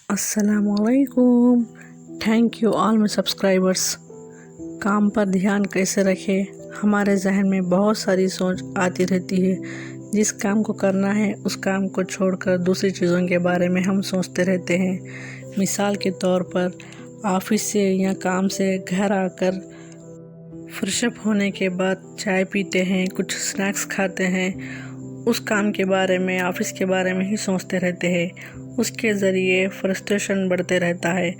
अस्सलाम वालेकुम। Thank you all my subscribers. काम पर ध्यान कैसे रखें? हमारे जहन में बहुत सारी सोच आती रहती है। जिस काम को करना है उस काम को छोड़कर दूसरी चीज़ों के बारे में हम सोचते रहते हैं। मिसाल के तौर पर ऑफिस से या काम से घर आकर फ्रेशअप होने के बाद चाय पीते हैं, कुछ स्नैक्स खाते हैं, उस काम के बारे में, ऑफिस के बारे में ही सोचते रहते हैं। उसके ज़रिए फ्रस्ट्रेशन बढ़ते रहता है।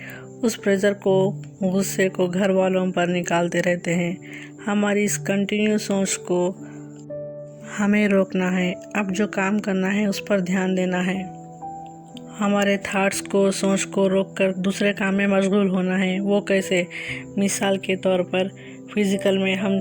उस प्रेशर को, गुस्से को घर वालों पर निकालते रहते हैं। हमारी इस कंटिन्यू सोच को हमें रोकना है। अब जो काम करना है उस पर ध्यान देना है। हमारे थॉट्स को, सोच को रोककर दूसरे काम में मशगूल होना है। वो कैसे? मिसाल के तौर पर फिज़िकल में हम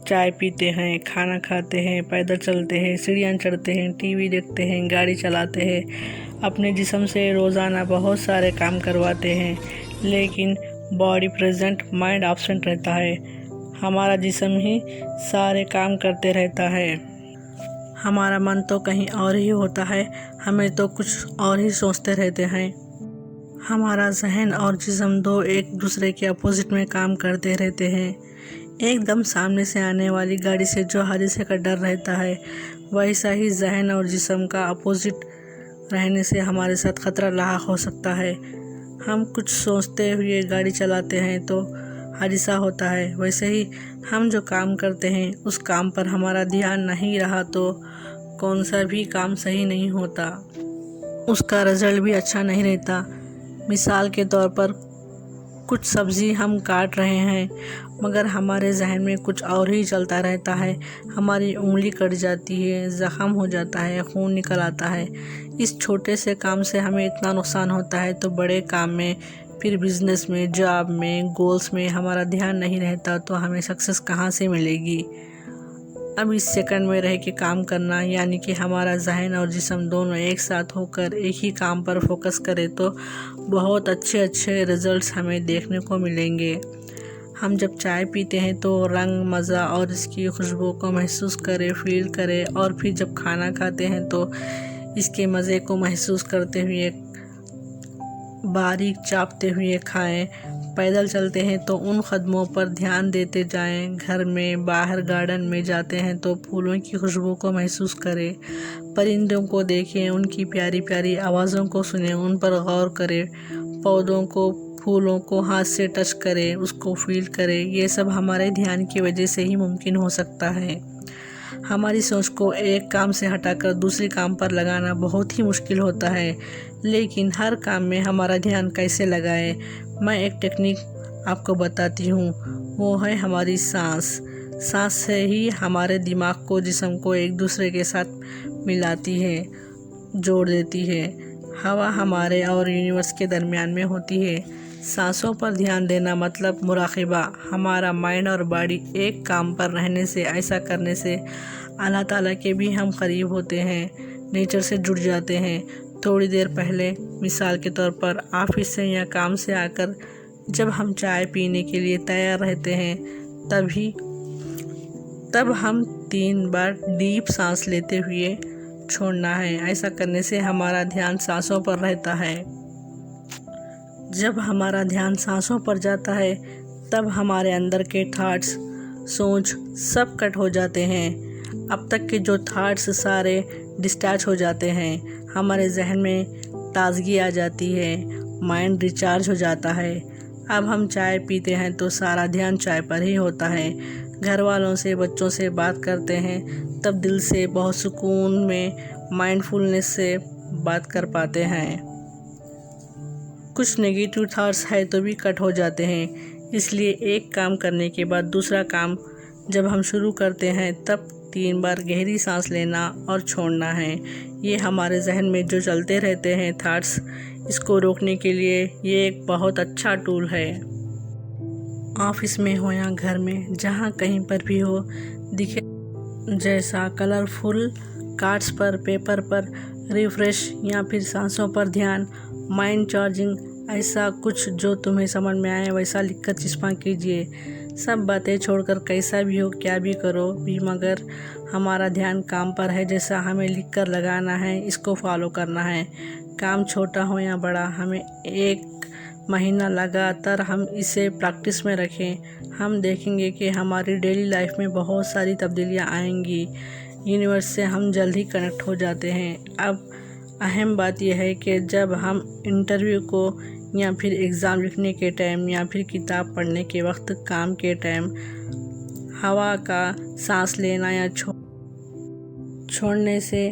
चाय पीते हैं, खाना खाते हैं, पैदल चलते हैं, सीढ़ियाँ चढ़ते हैं, टीवी देखते हैं, गाड़ी चलाते हैं, अपने जिस्म से रोज़ाना बहुत सारे काम करवाते हैं, लेकिन बॉडी प्रेजेंट, माइंड एब्सेंट रहता है। हमारा जिस्म ही सारे काम करते रहता है, हमारा मन तो कहीं और ही होता है। हमें तो कुछ और ही सोचते रहते हैं। हमारा जहन और जिस्म दो एक दूसरे के अपोजिट में काम करते रहते हैं। एकदम सामने से आने वाली गाड़ी से जो हादसे का डर रहता है, वैसा ही जहन और जिस्म का अपोजिट रहने से हमारे साथ खतरा लाहक हो सकता है। हम कुछ सोचते हुए गाड़ी चलाते हैं तो हादसा होता है। वैसे ही हम जो काम करते हैं उस काम पर हमारा ध्यान नहीं रहा तो कौन सा भी काम सही नहीं होता, उसका रिजल्ट भी अच्छा नहीं रहता। मिसाल के तौर पर कुछ सब्ज़ी हम काट रहे हैं मगर हमारे जहन में कुछ और ही चलता रहता है। हमारी उंगली कट जाती है, ज़ख़म हो जाता है, खून निकल आता है। इस छोटे से काम से हमें इतना नुकसान होता है तो बड़े काम में, फिर बिज़नेस में, जॉब में, गोल्स में हमारा ध्यान नहीं रहता तो हमें सक्सेस कहाँ से मिलेगी? अब इस सेकंड में रह के काम करना, यानी कि हमारा जहन और जिस्म दोनों एक साथ होकर एक ही काम पर फोकस करें तो बहुत अच्छे रिजल्ट्स हमें देखने को मिलेंगे। हम जब चाय पीते हैं तो रंग, मज़ा और इसकी खुशबू को महसूस करें, फील करें, और फिर जब खाना खाते हैं तो इसके मज़े को महसूस करते हुए, बारीक चापते हुए खाएं। पैदल चलते हैं तो उन कदमों पर ध्यान देते जाएं। घर में, बाहर गार्डन में जाते हैं तो फूलों की खुशबू को महसूस करें। परिंदों को देखें, उनकी प्यारी प्यारी आवाज़ों को सुनें, उन पर गौर करें। पौधों को, फूलों को हाथ से टच करें, उसको फील करें। ये सब हमारे ध्यान की वजह से ही मुमकिन हो सकता है। हमारी सोच को एक काम से हटाकर दूसरे काम पर लगाना बहुत ही मुश्किल होता है, लेकिन हर काम में हमारा ध्यान कैसे लगाएं? मैं एक टेक्निक आपको बताती हूँ। वो है हमारी सांस। सांस से ही हमारे दिमाग को, जिस्म को एक दूसरे के साथ मिलाती है, जोड़ देती है। हवा हमारे और यूनिवर्स के दरमियान में होती है। सांसों पर ध्यान देना मतलब मुराक़बा। हमारा माइंड और बॉडी एक काम पर रहने से, ऐसा करने से अल्लाह ताला के भी हम करीब होते हैं, नेचर से जुड़ जाते हैं। थोड़ी देर पहले, मिसाल के तौर पर ऑफिस से या काम से आकर जब हम चाय पीने के लिए तैयार रहते हैं तब हम 3 बार डीप सांस लेते हुए छोड़ना है। ऐसा करने से हमारा ध्यान सांसों पर रहता है। जब हमारा ध्यान सांसों पर जाता है तब हमारे अंदर के थॉट्स, सोच सब कट हो जाते हैं। अब तक के जो थॉट्स सारे डिस्टैच हो जाते हैं। हमारे जहन में ताजगी आ जाती है, माइंड रिचार्ज हो जाता है। अब हम चाय पीते हैं तो सारा ध्यान चाय पर ही होता है। घर वालों से, बच्चों से बात करते हैं तब दिल से बहुत सुकून में, माइंडफुलनेस से बात कर पाते हैं। कुछ नेगेटिव थॉट्स है तो भी कट हो जाते हैं। इसलिए एक काम करने के बाद दूसरा काम जब हम शुरू करते हैं तब 3 बार गहरी सांस लेना और छोड़ना है। ये हमारे जहन में जो चलते रहते हैं थॉट्स, इसको रोकने के लिए ये एक बहुत अच्छा टूल है। ऑफिस में हो या घर में, जहाँ कहीं पर भी हो, दिखे जैसा कलरफुल कार्ड्स पर, पेपर पर रिफ्रेश, या फिर सांसों पर ध्यान, माइंड चार्जिंग, ऐसा कुछ जो तुम्हें समझ में आए वैसा लिखकर चिपका कीजिए। सब बातें छोड़कर कैसा भी हो, क्या भी करो भी, मगर हमारा ध्यान काम पर है। जैसा हमें लिख कर लगाना है, इसको फॉलो करना है। काम छोटा हो या बड़ा, हमें 1 महीना लगातार हम इसे प्रैक्टिस में रखें। हम देखेंगे कि हमारी डेली लाइफ में बहुत सारी तब्दीलियाँ आएंगी। यूनिवर्स से हम जल्द ही कनेक्ट हो जाते हैं। अब अहम बात यह है कि जब हम इंटरव्यू को या फिर एग्ज़ाम लिखने के टाइम या फिर किताब पढ़ने के वक्त, काम के टाइम हवा का सांस लेना या छोड़ने से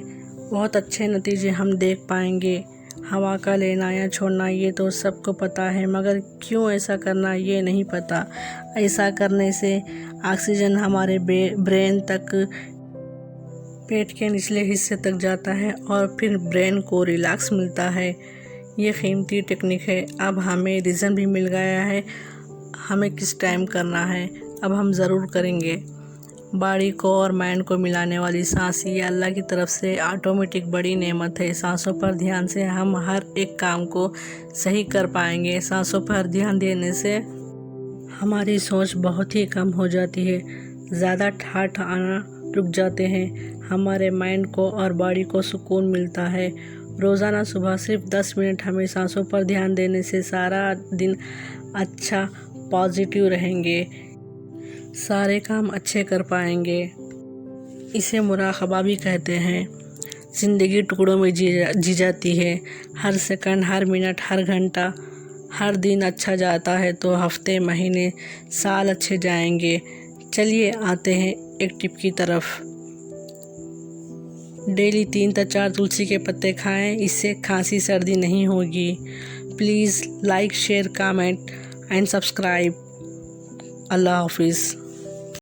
बहुत अच्छे नतीजे हम देख पाएंगे। हवा का लेना या छोड़ना ये तो सबको पता है, मगर क्यों ऐसा करना ये नहीं पता। ऐसा करने से ऑक्सीजन हमारे ब्रेन तक, पेट के निचले हिस्से तक जाता है और फिर ब्रेन को रिलैक्स मिलता है। ये कीमती टेक्निक है। अब हमें रीज़न भी मिल गया है हमें किस टाइम करना है। अब हम ज़रूर करेंगे। बॉडी को और माइंड को मिलाने वाली सांस ये अल्लाह की तरफ से ऑटोमेटिक बड़ी नेमत है। सांसों पर ध्यान से हम हर एक काम को सही कर पाएंगे। सांसों पर ध्यान देने से हमारी सोच बहुत ही कम हो जाती है, ज़्यादा ठाठ आना रुक जाते हैं, हमारे माइंड को और बॉडी को सुकून मिलता है। रोज़ाना सुबह सिर्फ 10 मिनट हमें सांसों पर ध्यान देने से सारा दिन अच्छा पॉजिटिव रहेंगे, सारे काम अच्छे कर पाएंगे। इसे मुराक़बा भी कहते हैं। ज़िंदगी टुकड़ों में जी जाती है। हर सेकंड, हर मिनट, हर घंटा, हर दिन अच्छा जाता है तो हफ्ते, महीने, साल अच्छे जाएंगे। चलिए आते हैं एक टिप की तरफ। डेली 3 से 4 तुलसी के पत्ते खाएं, इससे खांसी सर्दी नहीं होगी। Please like, share, comment and subscribe. Allah हाफिज़।